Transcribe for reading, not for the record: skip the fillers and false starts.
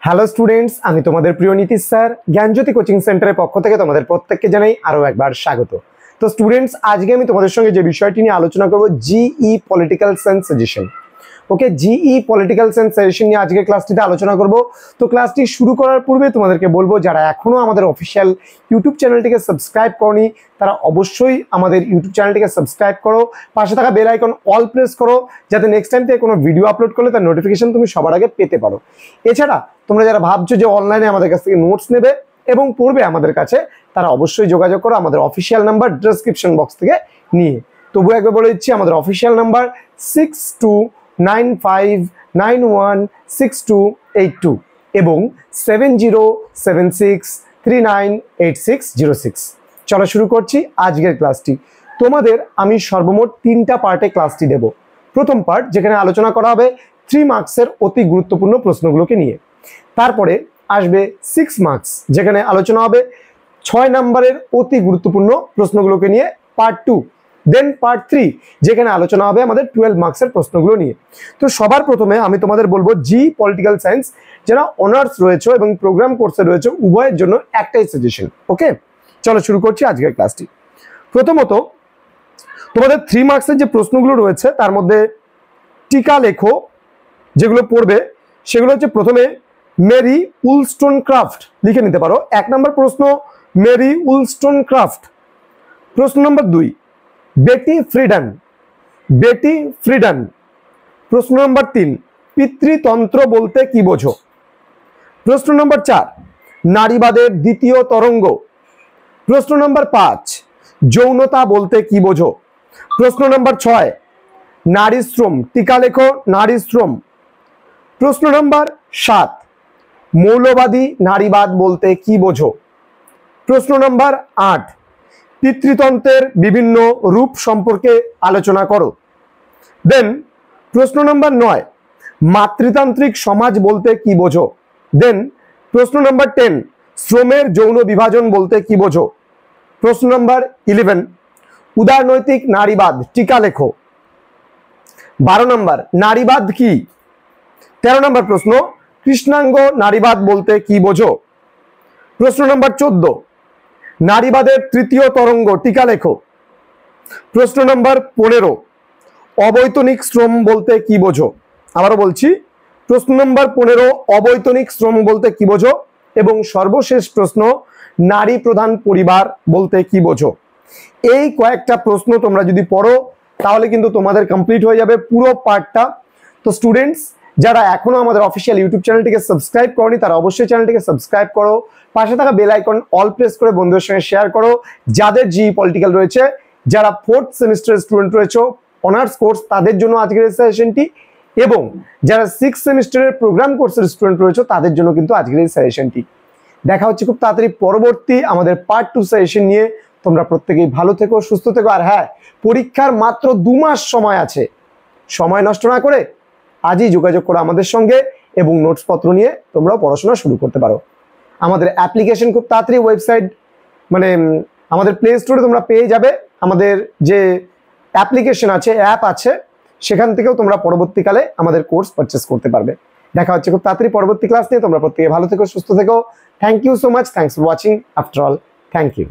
Hello students, আমি তোমাদের প্রিয় নীতিশ স্যার জ্ঞানজ্যোতি কোচিং সেন্টারের পক্ষ থেকে তোমাদের প্রত্যেককে জানাই আরো একবার স্বাগত। তো স্টুডেন্টস, আজকে আমি তোমাদের সঙ্গে যে বিষয়টি নিয়ে আলোচনা করব জিই পলিটিক্যাল সায়েন্স সাজেশন। ওকে, জিই পলিটিক্যাল সায়েন্স সাজেশন নিয়ে আজকে ক্লাসটিতে আলোচনা করব। তো ক্লাসটি শুরু করার পূর্বে তোমাদেরকে বলবো, যারা এখনো আমাদের অফিসিয়াল ইউটিউব চ্যানেলটিকে সাবস্ক্রাইব করনি তারা অবশ্যই আমাদের ইউটিউব চ্যানেলটিকে সাবস্ক্রাইব করো, পাশে থাকা বেল আইকন অল প্রেস করো, যাতে নেক্সট টাইম থেকে কোনো ভিডিও আপলোড করলে তার নোটিফিকেশন তুমি সবার আগে পেতে পারো। এছাড়া তোমরা যারা ভাবছো যে অনলাইনে আমাদের কাছ থেকে নোটস নেবে এবং পড়বে আমাদের কাছে, তারা অবশ্যই যোগাযোগ করো আমাদের অফিসিয়াল নাম্বার ডেসক্রিপশন বক্স থেকে নিয়ে। তবু একবার বলে দিচ্ছি, আমাদের অফিসিয়াল নাম্বার 6295916282 এবং 7076398606। চলো শুরু করছি আজকের ক্লাসটি। তোমাদের আমি সর্বমোট 3টা পার্টে ক্লাসটি দেব। প্রথম পার্ট, যেখানে আলোচনা করা হবে 3 মার্কসের অতি গুরুত্বপূর্ণ প্রশ্নগুলোকে নিয়ে। তারপরে আসবে 6 মার্কস, যেখানে আলোচনা হবে 6 নম্বরের অতি গুরুত্বপূর্ণ প্রশ্নগুলোকে নিয়ে পার্ট 2। দেন পার্ট 3, যেখানে আলোচনা হবে আমাদের 12 মার্কসের প্রশ্নগুলো নিয়ে। তো সবার প্রথমে আমি তোমাদের বলবো, জি পলিটিক্যাল সায়েন্স যারা অনার্স রয়েছে এবং প্রোগ্রাম কোর্সে রয়েছে উভয়ের জন্য একটাই সাজেশন। ওকে, চলো শুরু করছি আজকের ক্লাসটি। প্রথমত তোমাদের 3 মার্কসের যে প্রশ্নগুলো রয়েছে তার মধ্যে টিকা লেখো যেগুলো পড়বে সেগুলো হচ্ছে, প্রথমে মেরি উলস্টোনক্রাফট লিখে নিতে পারো। 1 নম্বর প্রশ্ন মেরি উলস্টোনক্রাফট। প্রশ্ন নম্বর 2 বেটি ফ্রিডেন, বেটি ফ্রিডেন। প্রশ্ন নম্বর 3 পিতৃতন্ত্র বলতে কি বোঝো। প্রশ্ন নম্বর 4 নারীবাদের দ্বিতীয় তরঙ্গ। প্রশ্ন নম্বর 5 যৌনতা বলতে কি বোঝো। প্রশ্ন নম্বর 6 নারী শ্রম, টিকা লেখো নারী শ্রম। প্রশ্ন নম্বর 7 মৌলবাদী নারীবাদ বলতে কি বোঝো। প্রশ্ন নম্বর 8 পিতৃতন্ত্রের বিভিন্ন রূপ সম্পর্কে আলোচনা করো। দেন প্রশ্ন নম্বর 9 মাতৃতান্ত্রিক সমাজ বলতে কি বোঝো। দেন প্রশ্ন নম্বর 10 শ্রমের যৌন বিভাজন বলতে কি বোঝো। প্রশ্ন নম্বর 11 উদারনৈতিক নারীবাদ, টিকা লেখো। 12 নম্বর নারীবাদ কি। 13 নম্বর প্রশ্ন কৃষ্ণাঙ্গ নারীবাদ বলতে কি বোঝো। প্রশ্ন নম্বর 14 নারীবাদের তৃতীয় তরঙ্গ, টিকা লেখো। প্রশ্ন নম্বর 15 অবৈতনিক শ্রম বলতে কি বোঝো। আবারও বলছি, প্রশ্ন নম্বর 15 অবৈতনিক শ্রম বলতে কি বোঝো। এবং সর্বশেষ প্রশ্ন নারী প্রধান পরিবার বলতে কি বোঝো। এই কয়েকটা প্রশ্ন তোমরা যদি পড়ো তাহলে কিন্তু তোমাদের কমপ্লিট হয়ে যাবে পুরো পার্টটা। তো স্টুডেন্টস, যারা এখনো আমাদের অফিসিয়াল ইউটিউব চ্যানেলটিকে সাবস্ক্রাইব করনি তারা অবশ্যই চ্যানেলটিকে সাবস্ক্রাইব করো, পাশে থাকা বেল আইকন অল প্রেস করে বন্ধুদের সঙ্গে শেয়ার করো। যাদের জিই পলিটিক্যাল রয়েছে, যারা 4th সেমিস্টারের স্টুডেন্ট রয়েছে অনার্স কোর্স, তাদের জন্য আজকের এই সাজেশনটি, এবং যারা 6th সেমিস্টারের প্রোগ্রাম কোর্সের স্টুডেন্ট রয়েছে তাদের জন্য কিন্তু আজকের এই সাজেশনটি। দেখা হচ্ছে খুব তাড়াতাড়ি পরবর্তী আমাদের পার্ট 2 সাজেশন নিয়ে। তোমরা প্রত্যেকেই ভালো থেকো, সুস্থ থেকো। আর হ্যাঁ, পরীক্ষার মাত্র 2 মাস সময় আছে, সময় নষ্ট না করে আজই যোগাযোগ করো আমাদের সঙ্গে এবং নোটসপত্র নিয়ে তোমরাও পড়াশোনা শুরু করতে পারো। আমাদের অ্যাপ্লিকেশন খুব তাড়াতাড়ি ওয়েবসাইট আমাদের প্লে স্টোরে তোমরা পেয়ে যাবে। আমাদের যে অ্যাপ্লিকেশন আছে, অ্যাপ আছে, সেখান থেকেও তোমরা পরবর্তীকালে আমাদের কোর্স পারচেস করতে পারবে। দেখা হচ্ছে খুব তাড়াতাড়ি পরবর্তী ক্লাস নিয়ে। তোমরা প্রত্যেকে ভালো থেকো, সুস্থ থেকো। Thank you so much. Thanks for watching. After all, thank you.